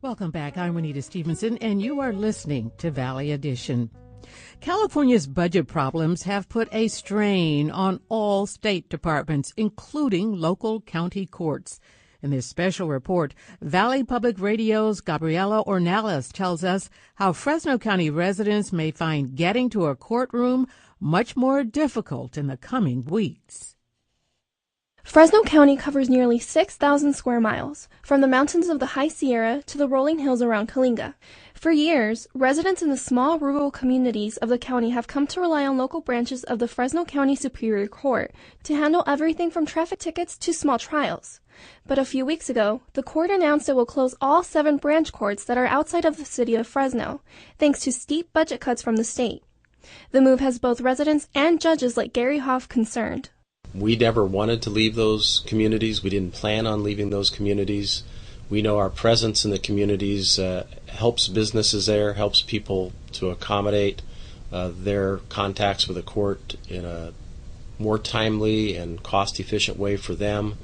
Welcome back. I'm Juanita Stevenson, and you are listening to Valley Edition. California's budget problems have put a strain on all state departments, including local county courts. In this special report, Valley Public Radio's Gabriela Ornelas tells us how Fresno County residents may find getting to a courtroom much more difficult in the coming weeks. Fresno County covers nearly 6,000 square miles, from the mountains of the High Sierra to the rolling hills around Coalinga. For years, residents in the small rural communities of the county have come to rely on local branches of the Fresno County Superior Court to handle everything from traffic tickets to small trials. But a few weeks ago, the court announced it will close all 7 branch courts that are outside of the city of Fresno, thanks to steep budget cuts from the state. The move has both residents and judges like Gary Hoff concerned. We never wanted to leave those communities. We didn't plan on leaving those communities. We know our presence in the communities helps businesses there, helps people to accommodate their contacts with the court in a more timely and cost-efficient way for them.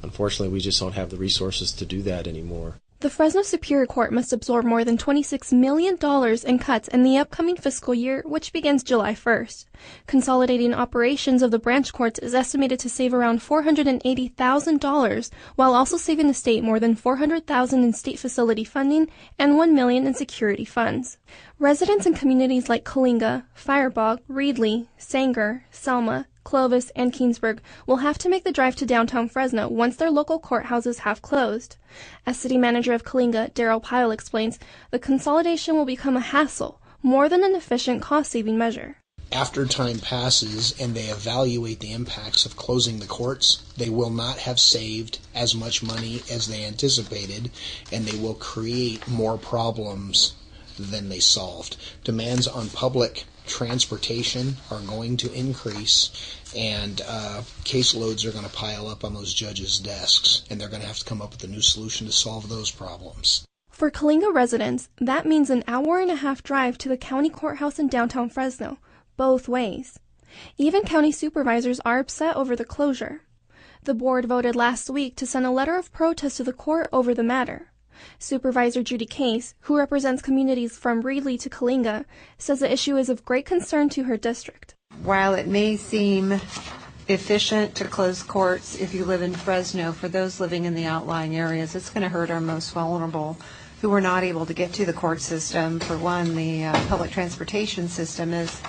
Unfortunately, we just don't have the resources to do that anymore. The Fresno Superior Court must absorb more than $26 million in cuts in the upcoming fiscal year, which begins July 1st. Consolidating operations of the branch courts is estimated to save around $480,000, while also saving the state more than $400,000 in state facility funding and $1 million in security funds. Residents in communities like Coalinga, Firebog, Reedley, Sanger, Selma, Clovis, and Keensburg will have to make the drive to downtown Fresno once their local courthouses have closed. As city manager of Coalinga, Darrell Pyle explains, the consolidation will become a hassle, more than an efficient cost-saving measure. After time passes and they evaluate the impacts of closing the courts, they will not have saved as much money as they anticipated, and they will create more problems than they solved. Demands on public transportation are going to increase, and caseloads are going to pile up on those judges' desks, and they're going to have to come up with a new solution to solve those problems. For Coalinga residents, that means an hour-and-a-half drive to the county courthouse in downtown Fresno, both ways. Even county supervisors are upset over the closure. The board voted last week to send a letter of protest to the court over the matter. Supervisor Judy Case, who represents communities from Reedley to Coalinga, says the issue is of great concern to her district. While it may seem efficient to close courts if you live in Fresno, for those living in the outlying areas, it's going to hurt our most vulnerable who are not able to get to the court system. For one, the public transportation system is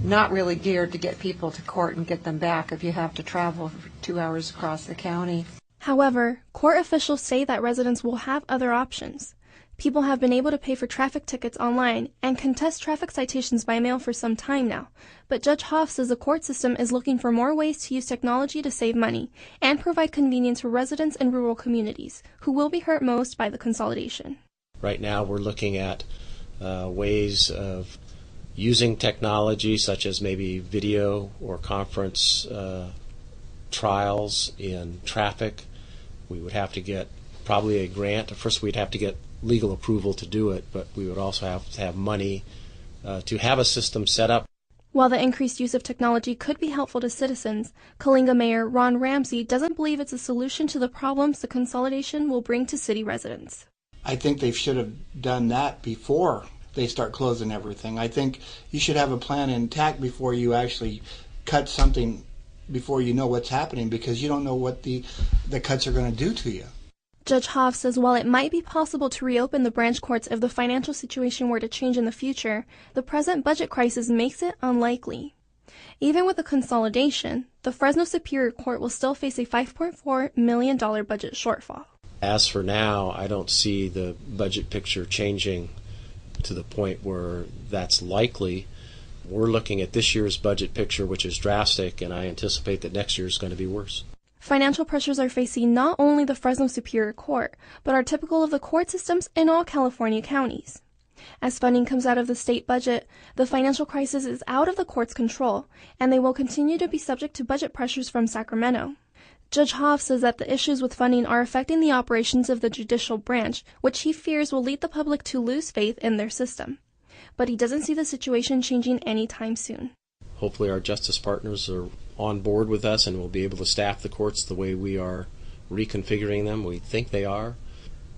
not really geared to get people to court and get them back if you have to travel for 2 hours across the county. However, court officials say that residents will have other options. People have been able to pay for traffic tickets online and contest traffic citations by mail for some time now, but Judge Hoff says the court system is looking for more ways to use technology to save money and provide convenience for residents in rural communities who will be hurt most by the consolidation. Right now we're looking at ways of using technology such as maybe video or conference trials in traffic. We would have to get probably a grant. First, we'd have to get legal approval to do it, but we would also have to have money to have a system set up. While the increased use of technology could be helpful to citizens, Coalinga Mayor Ron Ramsey doesn't believe it's a solution to the problems the consolidation will bring to city residents. I think they should have done that before they start closing everything. I think you should have a plan intact before you actually cut something, before you know what's happening, because you don't know what the cuts are going to do to you. Judge Hoff says while it might be possible to reopen the branch courts if the financial situation were to change in the future, the present budget crisis makes it unlikely. Even with the consolidation, the Fresno Superior Court will still face a $5.4 million budget shortfall. As for now, I don't see the budget picture changing to the point where that's likely. We're looking at this year's budget picture, which is drastic, and I anticipate that next year is going to be worse. Financial pressures are facing not only the Fresno Superior Court, but are typical of the court systems in all California counties. As funding comes out of the state budget, the financial crisis is out of the court's control, and they will continue to be subject to budget pressures from Sacramento. Judge Hoff says that the issues with funding are affecting the operations of the judicial branch, which he fears will lead the public to lose faith in their system. But he doesn't see the situation changing anytime soon. Hopefully our justice partners are on board with us and will be able to staff the courts the way we are reconfiguring them. We think they are.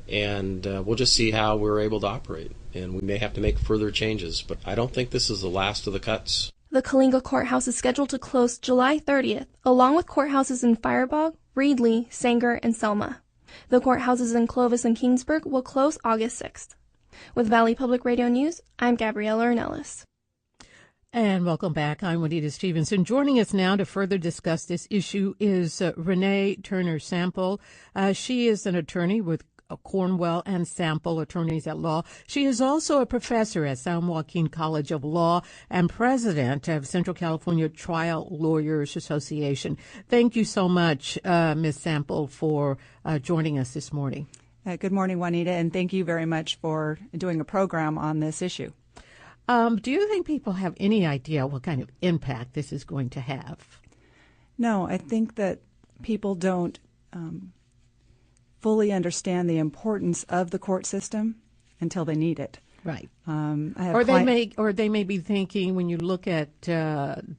and we'll just see how we're able to operate. And we may have to make further changes, but I don't think this is the last of the cuts. The Coalinga Courthouse is scheduled to close July 30th, along with courthouses in Firebog, Reedley, Sanger, and Selma. The courthouses in Clovis and Kingsburg will close August 6th. With Valley Public Radio News, I'm Gabriella Ornelas. And welcome back. I'm Juanita Stevenson. Joining us now to further discuss this issue is Rene Turner-Sample. She is an attorney with Cornwell and Sample Attorneys at Law. She is also a professor at San Joaquin College of Law and president of Central California Trial Lawyers Association. Thank you so much, Ms. Sample, for joining us this morning. Good morning, Juanita, and thank you very much for doing a program on this issue. Do you think people have any idea what kind of impact this is going to have? No, I think that people don't fully understand the importance of the court system until they need it. Right. Or they may be thinking, when you look at these 7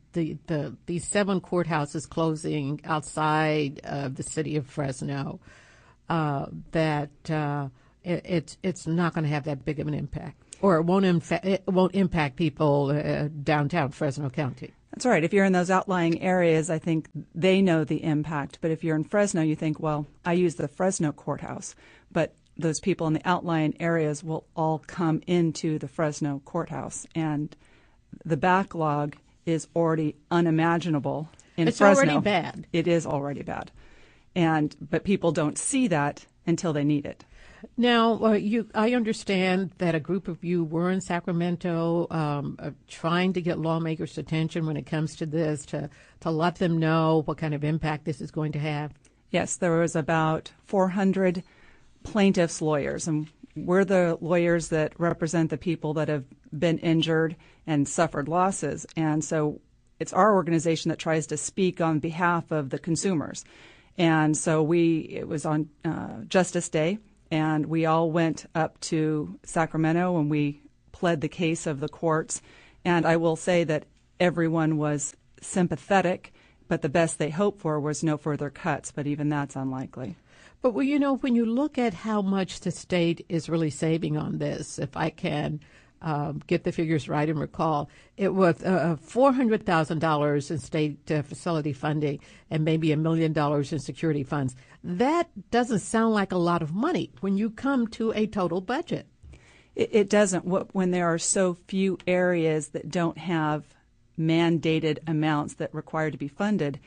courthouses closing outside of the city of Fresno, that it's not going to have that big of an impact, or it won't impact people downtown Fresno County. That's right. If you're in those outlying areas, I think they know the impact. But if you're in Fresno, you think, well, I use the Fresno courthouse. But those people in the outlying areas will all come into the Fresno courthouse. And the backlog is already unimaginable in Fresno. It's already bad. It is already bad. But people don't see that until they need it. Now, I understand that a group of you were in Sacramento trying to get lawmakers' attention when it comes to this, to let them know what kind of impact this is going to have. Yes, there was about 400 plaintiffs' lawyers, and we're the lawyers that represent the people that have been injured and suffered losses. And so it's our organization that tries to speak on behalf of the consumers. And so it was on Justice Day, and we all went up to Sacramento and we pled the case of the courts. And I will say that everyone was sympathetic, but the best they hoped for was no further cuts, but even that's unlikely. But, well, you know, when you look at how much the state is really saving on this, if I can get the figures right and recall, it was $400,000 in state facility funding and maybe $1 million in security funds. That doesn't sound like a lot of money when you come to a total budget. It doesn't. When there are so few areas that don't have mandated amounts that require to be funded,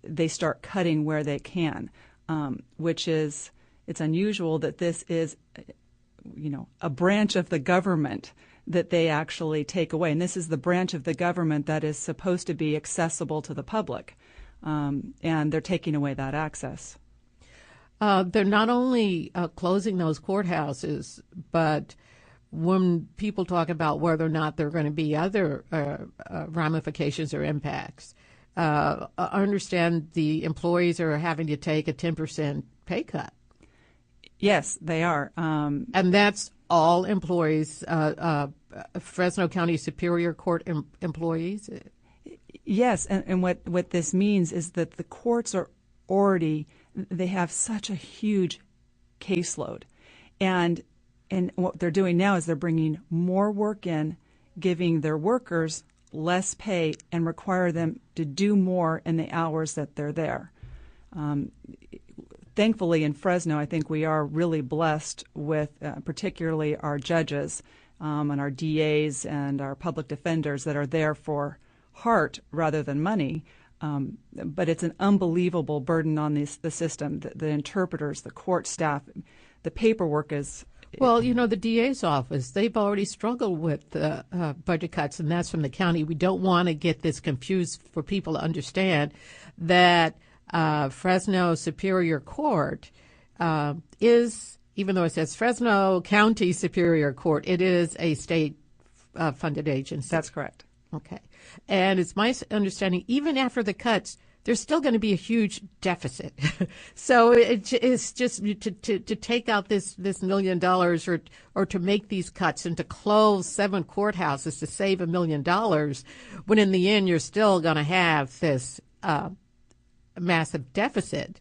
they start cutting where they can, it's unusual that this is, a branch of the government that they actually take away. And this is the branch of the government that is supposed to be accessible to the public. And they're taking away that access. They're not only closing those courthouses, but when people talk about whether or not there are going to be other ramifications or impacts, I understand the employees are having to take a 10% pay cut. Yes, they are. And that's all employees, Fresno County Superior Court employees? Yes, and what this means is that the courts are they have such a huge caseload. And what they're doing now is they're bringing more work in, giving their workers less pay, and require them to do more in the hours that they're there. Thankfully, in Fresno, I think we are really blessed with particularly our judges and our DAs and our public defenders that are there for heart rather than money. But it's an unbelievable burden on the system, the interpreters, the court staff. The paperwork is... Well, the DA's office, they've already struggled with budget cuts, and that's from the county. We don't want to get this confused for people to understand that Fresno Superior Court is, even though it says Fresno County Superior Court, it is a state-funded agency. That's correct. Okay. And it's my understanding, even after the cuts, there's still going to be a huge deficit. So it's just to take out this $1 million or to make these cuts and to close 7 courthouses to save $1 million, when in the end you're still going to have this massive deficit.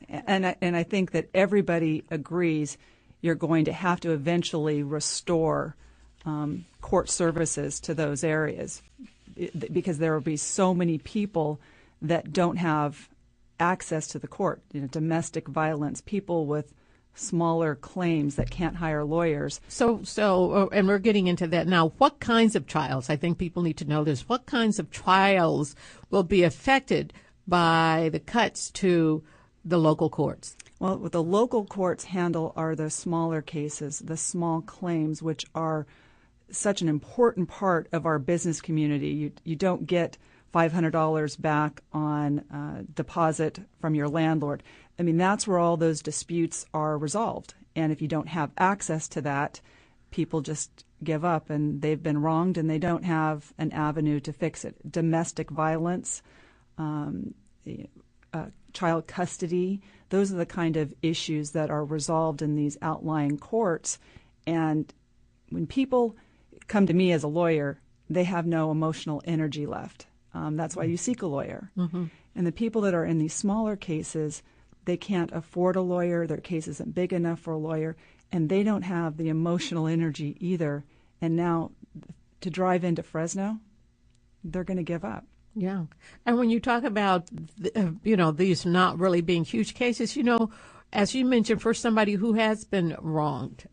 And I think that everybody agrees you're going to have to eventually restore court services to those areas, because there will be so many people that don't have access to the court. Domestic violence, people with smaller claims that can't hire lawyers. So, and we're getting into that now. What kinds of trials? I think people need to know this. What kinds of trials will be affected by the cuts to the local courts? Well, what the local courts handle are the smaller cases, the small claims, which are such an important part of our business community. You don't get $500 back on deposit from your landlord. I mean, that's where all those disputes are resolved. And if you don't have access to that, people just give up, and they've been wronged and they don't have an avenue to fix it. Domestic violence, child custody, those are the kind of issues that are resolved in these outlying courts. And when people come to me as a lawyer, they have no emotional energy left. That's why you seek a lawyer. Mm-hmm. And the people that are in these smaller cases, they can't afford a lawyer, their case isn't big enough for a lawyer, and they don't have the emotional energy either. And now to drive into Fresno, they're going to give up. Yeah. And when you talk about, these not really being huge cases, as you mentioned, for somebody who has been wronged,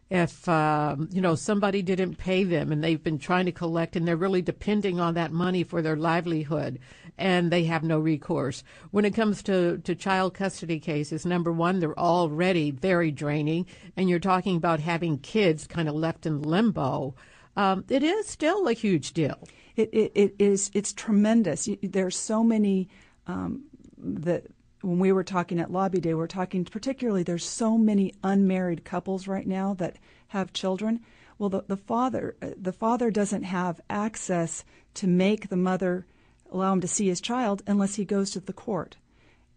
if, somebody didn't pay them and they've been trying to collect and they're really depending on that money for their livelihood and they have no recourse. When it comes to child custody cases, number one, they're already very draining, and you're talking about having kids kind of left in limbo. It is still a huge deal. It is. It's tremendous. There's so many that when we were talking at Lobby Day, we were talking particularly, there's so many unmarried couples right now that have children. Well, the father doesn't have access to make the mother allow him to see his child unless he goes to the court.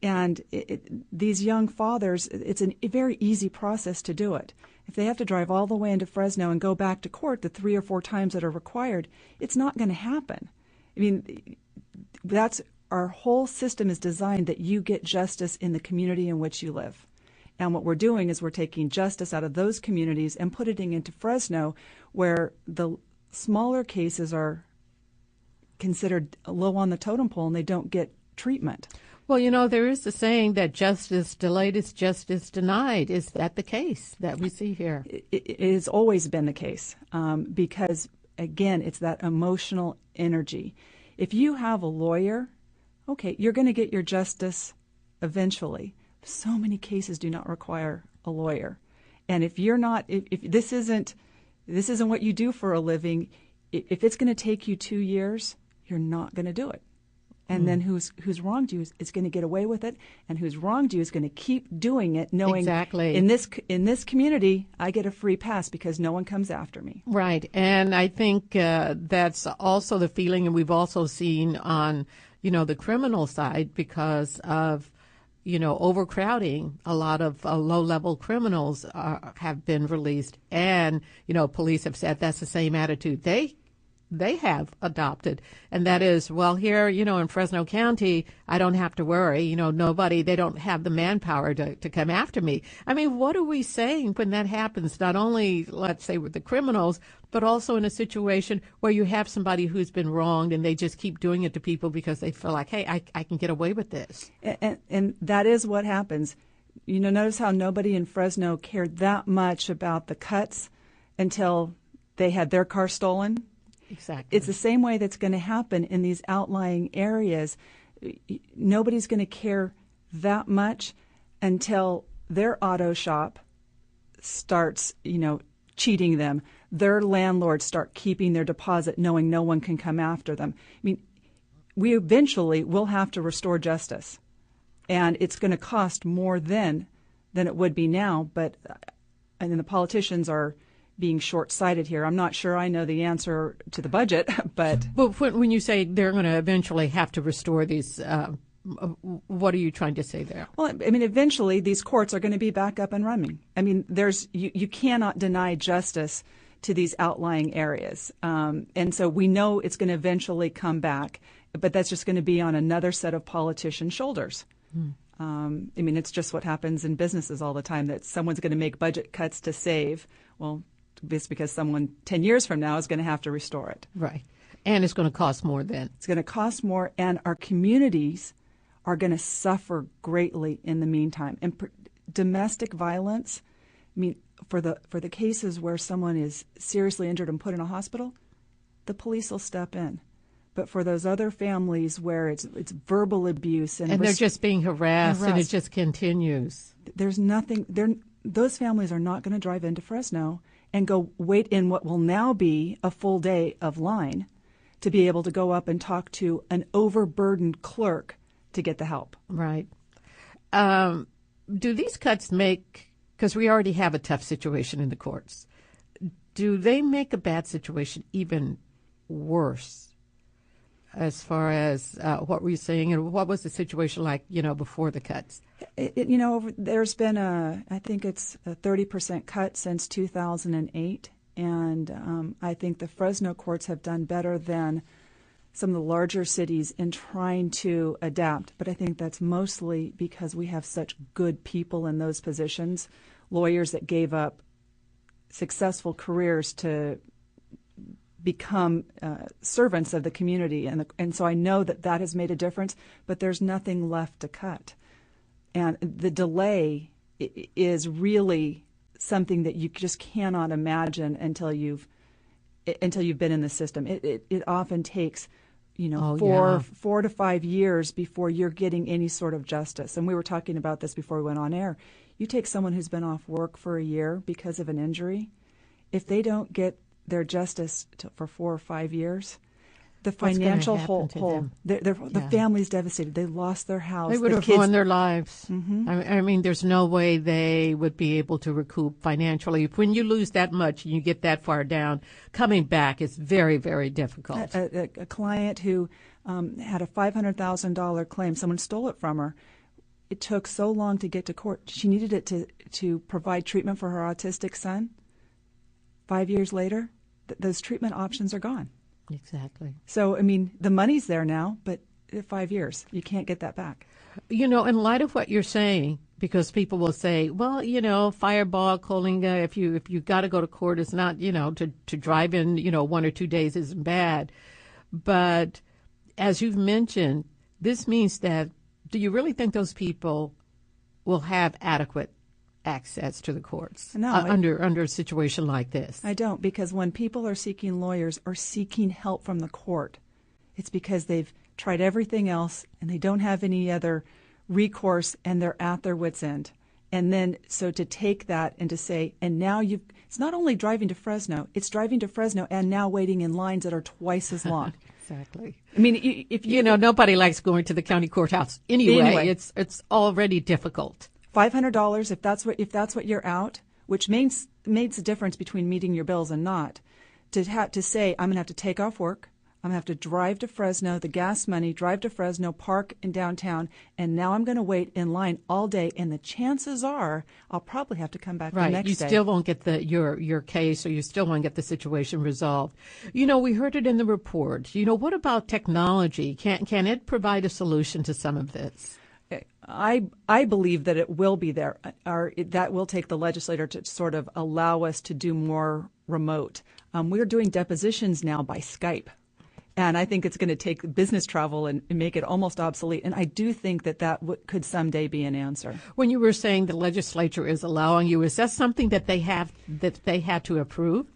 And these young fathers, it's a very easy process to do it. If they have to drive all the way into Fresno and go back to court the 3 or 4 times that are required, it's not going to happen. I mean, our whole system is designed that you get justice in the community in which you live. And what we're doing is we're taking justice out of those communities and putting it into Fresno, where the smaller cases are considered low on the totem pole and they don't get treatment. Well, there is the saying that justice delayed is justice denied. Is that the case that we see here? It has always been the case because, again, it's that emotional energy. If you have a lawyer, okay, you're going to get your justice eventually. So many cases do not require a lawyer. And if you're not, if this isn't what you do for a living, if it's going to take you 2 years, you're not going to do it. And then who's wronged you is going to get away with it, and who's wronged you is going to keep doing it, knowing exactly in this community I get a free pass because no one comes after me. Right, and I think that's also the feeling, and we've also seen on the criminal side because of overcrowding. A lot of low-level criminals have been released, and police have said that's the same attitude they have adopted, and that is, well, here, in Fresno County, I don't have to worry. They don't have the manpower to come after me. I mean, what are we saying when that happens? Not only, let's say, with the criminals, but also in a situation where you have somebody who's been wronged and they just keep doing it to people because they feel like, hey, I can get away with this. And that is what happens. Notice how nobody in Fresno cared that much about the cuts until they had their car stolen. Exactly. It's the same way that's going to happen in these outlying areas. Nobody's going to care that much until their auto shop starts, cheating them. Their landlords start keeping their deposit, knowing no one can come after them. I mean, we eventually will have to restore justice, and it's going to cost more then than it would be now. But and the politicians are being short-sighted here. I'm not sure I know the answer to the budget, but when you say they're going to eventually have to restore these, what are you trying to say there? Well, I mean, eventually these courts are going to be back up and running. I mean, you cannot deny justice to these outlying areas, and so we know it's going to eventually come back, but that's just going to be on another set of politicians' shoulders. I mean, it's just what happens in businesses all the time, that someone's going to make budget cuts to save. Well, it's because someone 10 years from now is going to have to restore it. Right. And it's going to cost more then. It's going to cost more, and our communities are going to suffer greatly in the meantime. And domestic violence, I mean, for the cases where someone is seriously injured and put in a hospital, the police will step in. But for those other families where it's verbal abuse and they're just being harassed, and it just continues. There's nothing. Those families are not going to drive into Fresno and go wait in what will now be a full day of line to be able to go up and talk to an overburdened clerk to get the help. Right. Do these cuts make, because we already have a tough situation in the courts, do they make a bad situation even worse as far as what were you saying, and what was the situation like, before the cuts? There's been I think it's a 30% cut since 2008, and I think the Fresno courts have done better than some of the larger cities in trying to adapt. But I think that's mostly because we have such good people in those positions, lawyers that gave up successful careers to become servants of the community. And so I know that has made a difference, but there's nothing left to cut. And the delay is really something that you just cannot imagine until you've been in the system. It often takes, 4 to 5 years before you're getting any sort of justice. And we were talking about this before we went on air. You take someone who's been off work for a year because of an injury, if they don't get their justice for 4 or 5 years, the financial hole, the family's devastated. They lost their house. They would have ruined their lives. Mm-hmm. I mean, there's no way they would be able to recoup financially. When you lose that much and you get that far down, coming back is very, very difficult. A client who had a $500,000 claim, someone stole it from her. It took so long to get to court. She needed it to provide treatment for her autistic son. 5 years later, those treatment options are gone. Exactly. So, I mean, the money's there now, but in 5 years, you can't get that back. In light of what you're saying, because people will say, well, fireball, Coalinga, if you got to go to court, it's not, to drive in, 1 or 2 days isn't bad. But as you've mentioned, this means that, do you really think those people will have adequate access to the courts under a situation like this? I don't, because when people are seeking lawyers or seeking help from the court, it's because they've tried everything else and they don't have any other recourse and they're at their wits' end. And then so to take that and to say, and now it's not only driving to Fresno, it's driving to Fresno and now waiting in lines that are twice as long. Exactly. I mean, if nobody likes going to the county courthouse anyway. It's already difficult. $500 if that's what you're out, which makes a difference between meeting your bills and not. To say I'm going to have to take off work, I'm going to have to drive to Fresno, the gas money, drive to Fresno, park in downtown, and now I'm going to wait in line all day, and the chances are I'll probably have to come back the next day. You still won't get your case, or you still won't get the situation resolved. We heard it in the report. What about technology? Can it provide a solution to some of this? I believe that it will be there. That will take the legislator to sort of allow us to do more remote. We're doing depositions now by Skype, and I think it's going to take business travel and make it almost obsolete. And I do think that could someday be an answer. When you were saying the legislature is allowing you, is that something that they had to approve?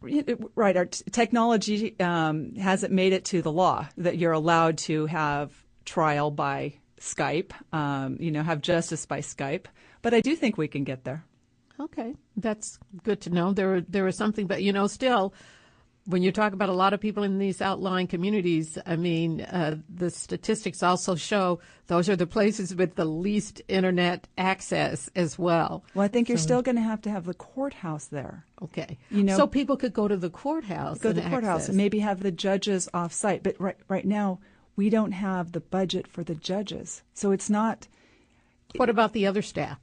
Right. Our technology hasn't made it to the law that you're allowed to have trial by Skype, have justice by Skype. But I do think we can get there. Okay. That's good to know. There is something, but, still, when you talk about a lot of people in these outlying communities, I mean, the statistics also show those are the places with the least internet access as well. Well, I think you're still going to have the courthouse there. Okay. So people could go to the courthouse. And maybe have the judges off site. But right now, we don't have the budget for the judges. So it's not. What about the other staff?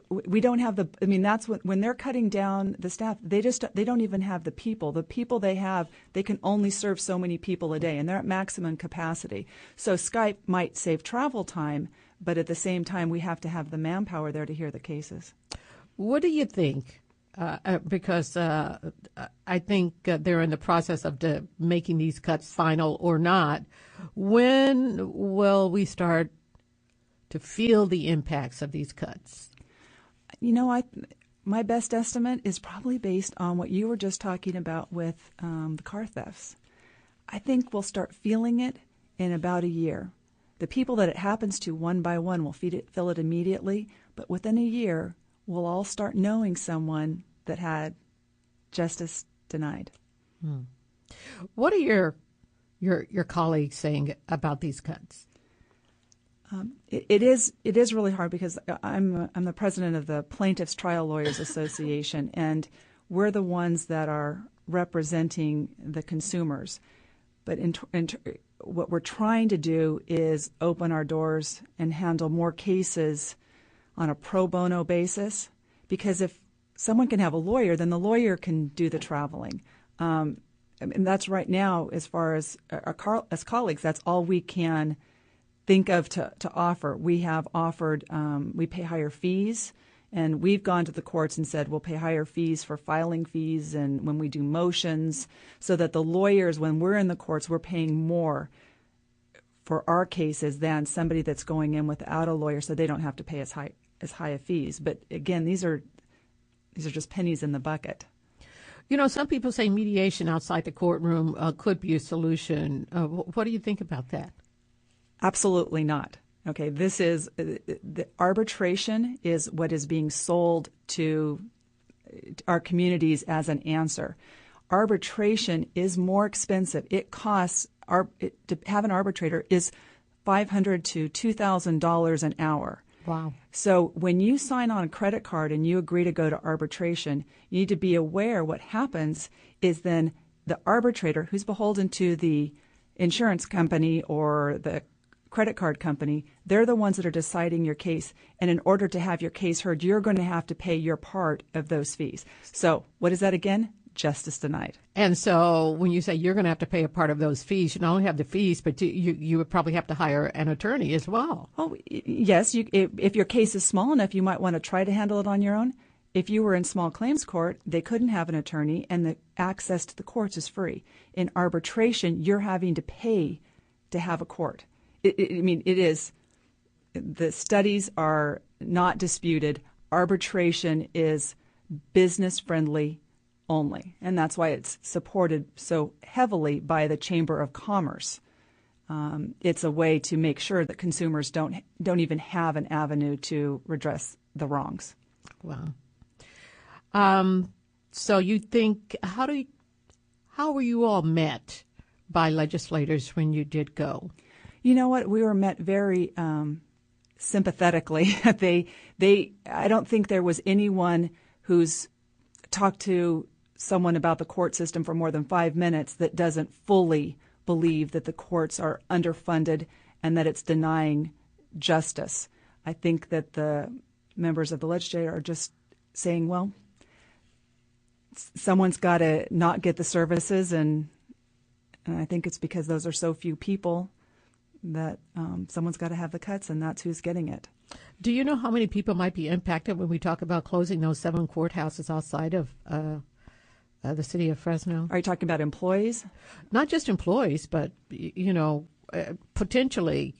We don't have that's when they're cutting down the staff, they don't even have the people. The people they have, they can only serve so many people a day, and they're at maximum capacity. So Skype might save travel time, but at the same time, we have to have the manpower there to hear the cases. What do you think? Because I think they're in the process of making these cuts final or not. When will we start to feel the impacts of these cuts? My best estimate is probably based on what you were just talking about with the car thefts. I think we'll start feeling it in about a year. The people that it happens to one by one will feel it immediately, but within a year, we'll all start knowing someone that had justice denied. What are your colleagues saying about these cuts? It is really hard because I'm the president of the Plaintiffs Trial Lawyers Association, and we're the ones that are representing the consumers. But what we're trying to do is open our doors and handle more cases on a pro bono basis, because if someone can have a lawyer, then the lawyer can do the traveling. And that's right now, as far as as colleagues, that's all we can think of to offer. We have offered, we pay higher fees, and we've gone to the courts and said we'll pay higher fees for filing fees and when we do motions, so that the lawyers, when we're in the courts, we're paying more for our cases than somebody that's going in without a lawyer, so they don't have to pay as high a fees. But again, these are just pennies in the bucket. Some people say mediation outside the courtroom could be a solution. What do you think about that? Absolutely not. Okay, this is the arbitration is what is being sold to our communities as an answer. Arbitration is more expensive. It costs to have an arbitrator is $500 to $2,000 an hour. Wow. So when you sign on a credit card and you agree to go to arbitration, you need to be aware what happens is then the arbitrator, who's beholden to the insurance company or the credit card company, they're the ones that are deciding your case. And in order to have your case heard, you're going to have to pay your part of those fees. So what is that again? Justice denied. And so when you say you're going to have to pay a part of those fees, you not only have the fees, but you would probably have to hire an attorney as well. Oh, yes. If your case is small enough, you might want to try to handle it on your own. If you were in small claims court, they couldn't have an attorney, and the access to the courts is free. In arbitration, you're having to pay to have a court. It is. The studies are not disputed. Arbitration is business friendly only, and that's why it's supported so heavily by the Chamber of Commerce. It's a way to make sure that consumers don't even have an avenue to redress the wrongs. Wow. So you think how were you all met by legislators when you did go? You know what? We were met very sympathetically. I don't think there was anyone who's talked to someone about the court system for more than 5 minutes that doesn't fully believe that the courts are underfunded and that it's denying justice. I think that the members of the legislature are just saying, well, someone's got to not get the services, and I think it's because those are so few people that someone's got to have the cuts, and that's who's getting it. Do you know how many people might be impacted when we talk about closing those 7 courthouses outside of the city of Fresno? Are you talking about employees? Not just employees, but, potentially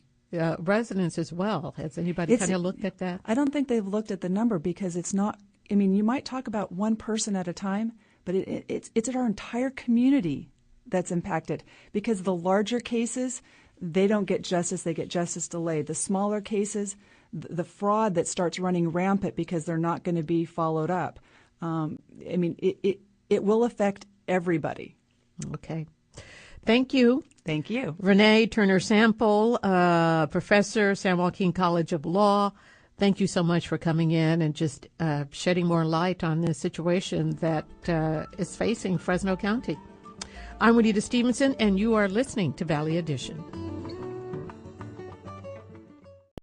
residents as well. Has anybody kind of looked at that? I don't think they've looked at the number because it's not, you might talk about one person at a time, but it's our entire community that's impacted, because the larger cases, they don't get justice, they get justice delayed. The smaller cases, the fraud that starts running rampant because they're not going to be followed up. It will affect everybody. Okay. Thank you. Thank you. Rene Turner-Sample, professor, San Joaquin College of Law. Thank you so much for coming in and just shedding more light on this situation that is facing Fresno County. I'm Juanita Stevenson, and you are listening to Valley Edition.